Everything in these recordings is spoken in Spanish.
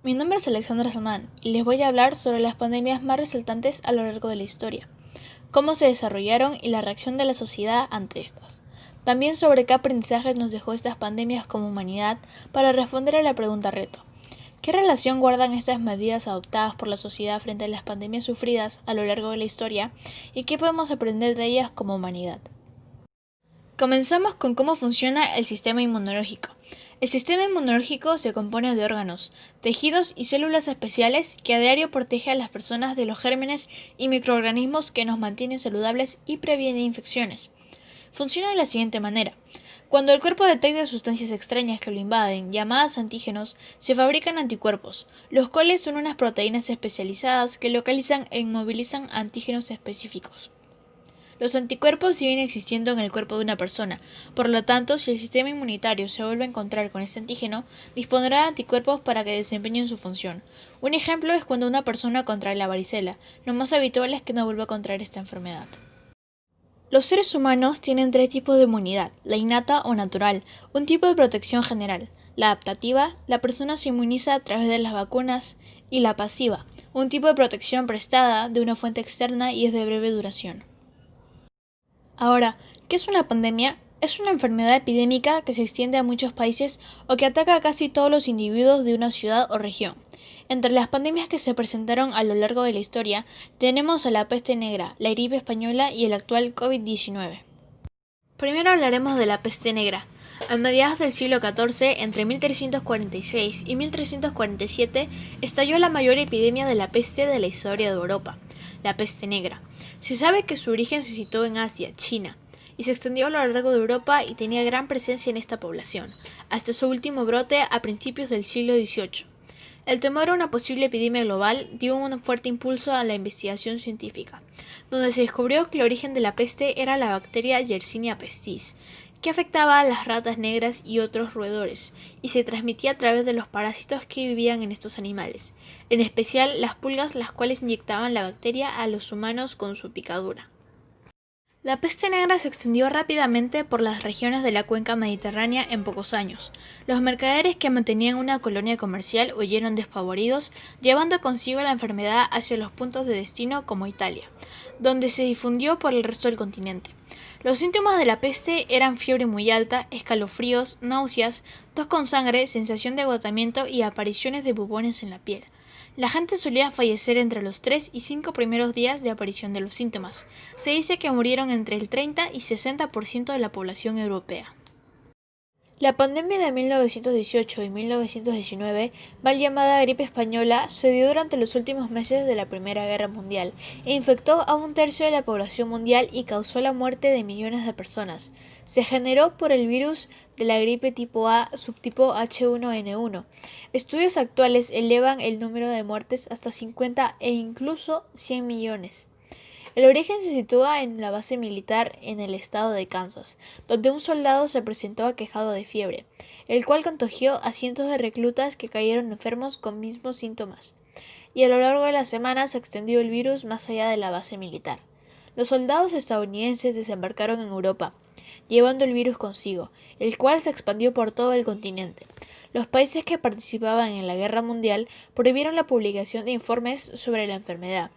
Mi nombre es Alexandra Samán y les voy a hablar sobre las pandemias más resaltantes a lo largo de la historia, cómo se desarrollaron y la reacción de la sociedad ante estas. También sobre qué aprendizajes nos dejó estas pandemias como humanidad para responder a la pregunta reto. ¿Qué relación guardan estas medidas adoptadas por la sociedad frente a las pandemias sufridas a lo largo de la historia y qué podemos aprender de ellas como humanidad? Comenzamos con cómo funciona el sistema inmunológico. El sistema inmunológico se compone de órganos, tejidos y células especiales que a diario protege a las personas de los gérmenes y microorganismos que nos mantienen saludables y previenen infecciones. Funciona de la siguiente manera. Cuando el cuerpo detecta sustancias extrañas que lo invaden, llamadas antígenos, se fabrican anticuerpos, los cuales son unas proteínas especializadas que localizan e inmovilizan antígenos específicos. Los anticuerpos siguen existiendo en el cuerpo de una persona, por lo tanto, si el sistema inmunitario se vuelve a encontrar con este antígeno, dispondrá de anticuerpos para que desempeñen su función. Un ejemplo es cuando una persona contrae la varicela. Lo más habitual es que no vuelva a contraer esta enfermedad. Los seres humanos tienen tres tipos de inmunidad, la innata o natural, un tipo de protección general, la adaptativa, la persona se inmuniza a través de las vacunas, y la pasiva, un tipo de protección prestada de una fuente externa y es de breve duración. Ahora, ¿qué es una pandemia? Es una enfermedad epidémica que se extiende a muchos países o que ataca a casi todos los individuos de una ciudad o región. Entre las pandemias que se presentaron a lo largo de la historia, tenemos a la peste negra, la gripe española y el actual COVID-19. Primero hablaremos de la peste negra. A mediados del siglo XIV, entre 1346 y 1347, estalló la mayor epidemia de la peste de la historia de Europa, la peste negra. Se sabe que su origen se situó en Asia, China, y se extendió a lo largo de Europa y tenía gran presencia en esta población, hasta su último brote a principios del siglo XVIII. El temor a una posible epidemia global dio un fuerte impulso a la investigación científica, donde se descubrió que el origen de la peste era la bacteria Yersinia pestis, que afectaba a las ratas negras y otros roedores, y se transmitía a través de los parásitos que vivían en estos animales, en especial las pulgas, las cuales inyectaban la bacteria a los humanos con su picadura. La peste negra se extendió rápidamente por las regiones de la cuenca mediterránea en pocos años. Los mercaderes que mantenían una colonia comercial huyeron despavoridos, llevando consigo la enfermedad hacia los puntos de destino como Italia, donde se difundió por el resto del continente. Los síntomas de la peste eran fiebre muy alta, escalofríos, náuseas, tos con sangre, sensación de agotamiento y apariciones de bubones en la piel. La gente solía fallecer entre los 3 y 5 primeros días de aparición de los síntomas. Se dice que murieron entre el 30 y 60% de la población europea. La pandemia de 1918 y 1919, mal llamada gripe española, se dio durante los últimos meses de la Primera Guerra Mundial e infectó a un tercio de la población mundial y causó la muerte de millones de personas. Se generó por el virus de la gripe tipo A subtipo H1N1. Estudios actuales elevan el número de muertes hasta 50 e incluso 100 millones. El origen se sitúa en la base militar en el estado de Kansas, donde un soldado se presentó aquejado de fiebre, el cual contagió a cientos de reclutas que cayeron enfermos con mismos síntomas, y a lo largo de la semana se extendió el virus más allá de la base militar. Los soldados estadounidenses desembarcaron en Europa, llevando el virus consigo, el cual se expandió por todo el continente. Los países que participaban en la guerra mundial prohibieron la publicación de informes sobre la enfermedad,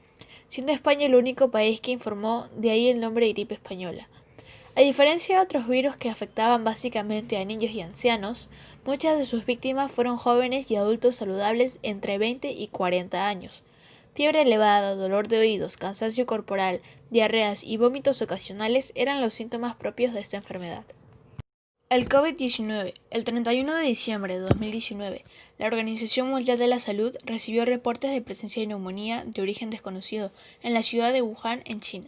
siendo España el único país que informó, de ahí el nombre de gripe española. A diferencia de otros virus que afectaban básicamente a niños y ancianos, muchas de sus víctimas fueron jóvenes y adultos saludables entre 20 y 40 años. Fiebre elevada, dolor de oídos, cansancio corporal, diarreas y vómitos ocasionales eran los síntomas propios de esta enfermedad. El COVID-19. El 31 de diciembre de 2019, la Organización Mundial de la Salud recibió reportes de presencia de neumonía de origen desconocido en la ciudad de Wuhan, en China.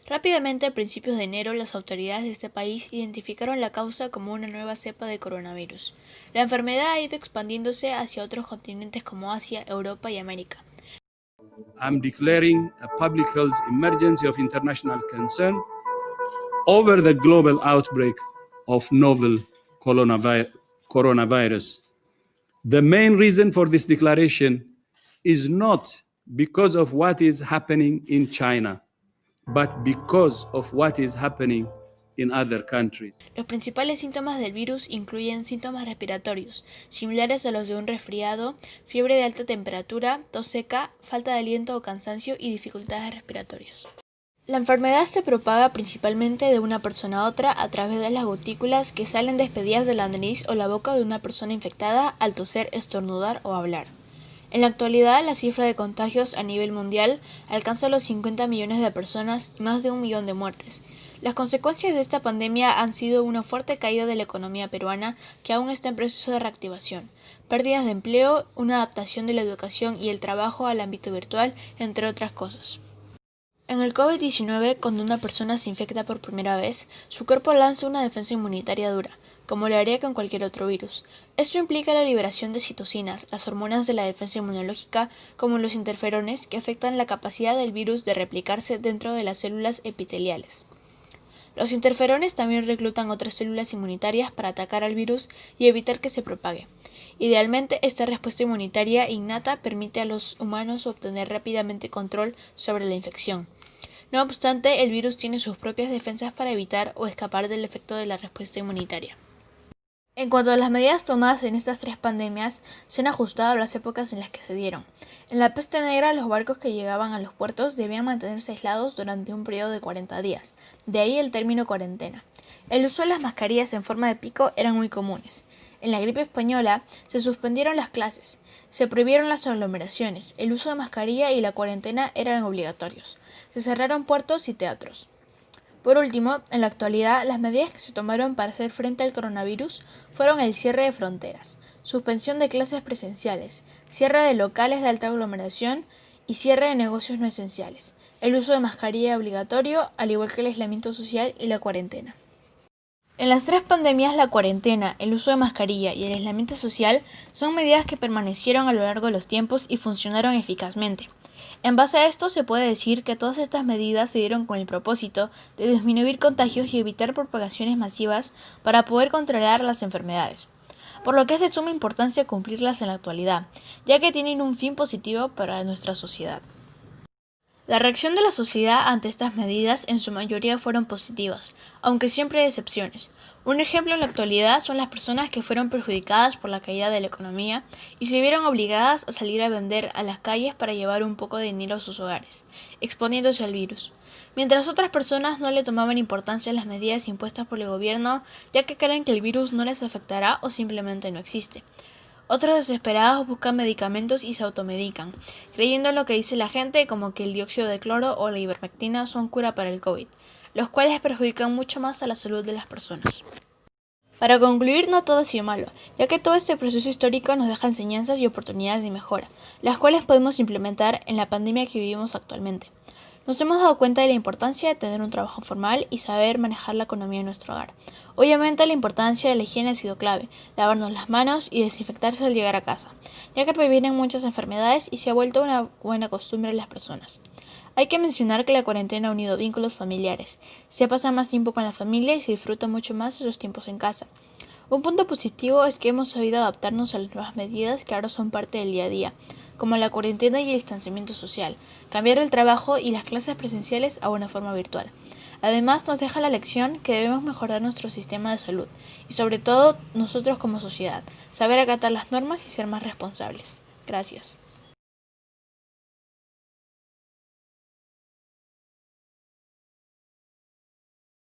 Rápidamente, a principios de enero, las autoridades de este país identificaron la causa como una nueva cepa de coronavirus. La enfermedad ha ido expandiéndose hacia otros continentes como Asia, Europa y América. I'm declaring a public health emergency of international concern over the global outbreak of novel coronavirus. The main reason for this declaration is not because of what is happening in China, but because of what is happening in other countries. Los principales síntomas del virus incluyen síntomas respiratorios, similares a los de un resfriado, fiebre de alta temperatura, tos seca, falta de aliento o cansancio y dificultades respiratorias. La enfermedad se propaga principalmente de una persona a otra a través de las gotículas que salen despedidas de la nariz o la boca de una persona infectada al toser, estornudar o hablar. En la actualidad, la cifra de contagios a nivel mundial alcanza los 50 millones de personas y más de 1 millón de muertes. Las consecuencias de esta pandemia han sido una fuerte caída de la economía peruana que aún está en proceso de reactivación, pérdidas de empleo, una adaptación de la educación y el trabajo al ámbito virtual, entre otras cosas. En el COVID-19, cuando una persona se infecta por primera vez, su cuerpo lanza una defensa inmunitaria dura, como lo haría con cualquier otro virus. Esto implica la liberación de citocinas, las hormonas de la defensa inmunológica, como los interferones, que afectan la capacidad del virus de replicarse dentro de las células epiteliales. Los interferones también reclutan otras células inmunitarias para atacar al virus y evitar que se propague. Idealmente, esta respuesta inmunitaria innata permite a los humanos obtener rápidamente control sobre la infección. No obstante, el virus tiene sus propias defensas para evitar o escapar del efecto de la respuesta inmunitaria. En cuanto a las medidas tomadas en estas 3 pandemias, se han ajustado a las épocas en las que se dieron. En la peste negra, los barcos que llegaban a los puertos debían mantenerse aislados durante un periodo de 40 días, de ahí el término cuarentena. El uso de las mascarillas en forma de pico eran muy comunes. En la gripe española, se suspendieron las clases, se prohibieron las aglomeraciones, el uso de mascarilla y la cuarentena eran obligatorios, se cerraron puertos y teatros. Por último, en la actualidad, las medidas que se tomaron para hacer frente al coronavirus fueron el cierre de fronteras, suspensión de clases presenciales, cierre de locales de alta aglomeración y cierre de negocios no esenciales, el uso de mascarilla obligatorio, al igual que el aislamiento social y la cuarentena. En las 3 pandemias, la cuarentena, el uso de mascarilla y el aislamiento social son medidas que permanecieron a lo largo de los tiempos y funcionaron eficazmente. En base a esto, se puede decir que todas estas medidas se dieron con el propósito de disminuir contagios y evitar propagaciones masivas para poder controlar las enfermedades, por lo que es de suma importancia cumplirlas en la actualidad, ya que tienen un fin positivo para nuestra sociedad. La reacción de la sociedad ante estas medidas en su mayoría fueron positivas, aunque siempre hay excepciones. Un ejemplo en la actualidad son las personas que fueron perjudicadas por la caída de la economía y se vieron obligadas a salir a vender a las calles para llevar un poco de dinero a sus hogares, exponiéndose al virus, mientras otras personas no le tomaban importancia a las medidas impuestas por el gobierno, ya que creen que el virus no les afectará o simplemente no existe. Otros desesperados buscan medicamentos y se automedican, creyendo en lo que dice la gente como que el dióxido de cloro o la ivermectina son cura para el COVID, los cuales perjudican mucho más a la salud de las personas. Para concluir, no todo ha sido malo, ya que todo este proceso histórico nos deja enseñanzas y oportunidades de mejora, las cuales podemos implementar en la pandemia que vivimos actualmente. Nos hemos dado cuenta de la importancia de tener un trabajo formal y saber manejar la economía en nuestro hogar. Obviamente la importancia de la higiene ha sido clave, lavarnos las manos y desinfectarse al llegar a casa, ya que previenen muchas enfermedades y se ha vuelto una buena costumbre en las personas. Hay que mencionar que la cuarentena ha unido vínculos familiares, se pasa más tiempo con la familia y se disfruta mucho más esos tiempos en casa. Un punto positivo es que hemos sabido adaptarnos a las nuevas medidas que ahora son parte del día a día, como la cuarentena y el distanciamiento social, cambiar el trabajo y las clases presenciales a una forma virtual. Además, nos deja la lección que debemos mejorar nuestro sistema de salud y, sobre todo, nosotros como sociedad, saber acatar las normas y ser más responsables. Gracias.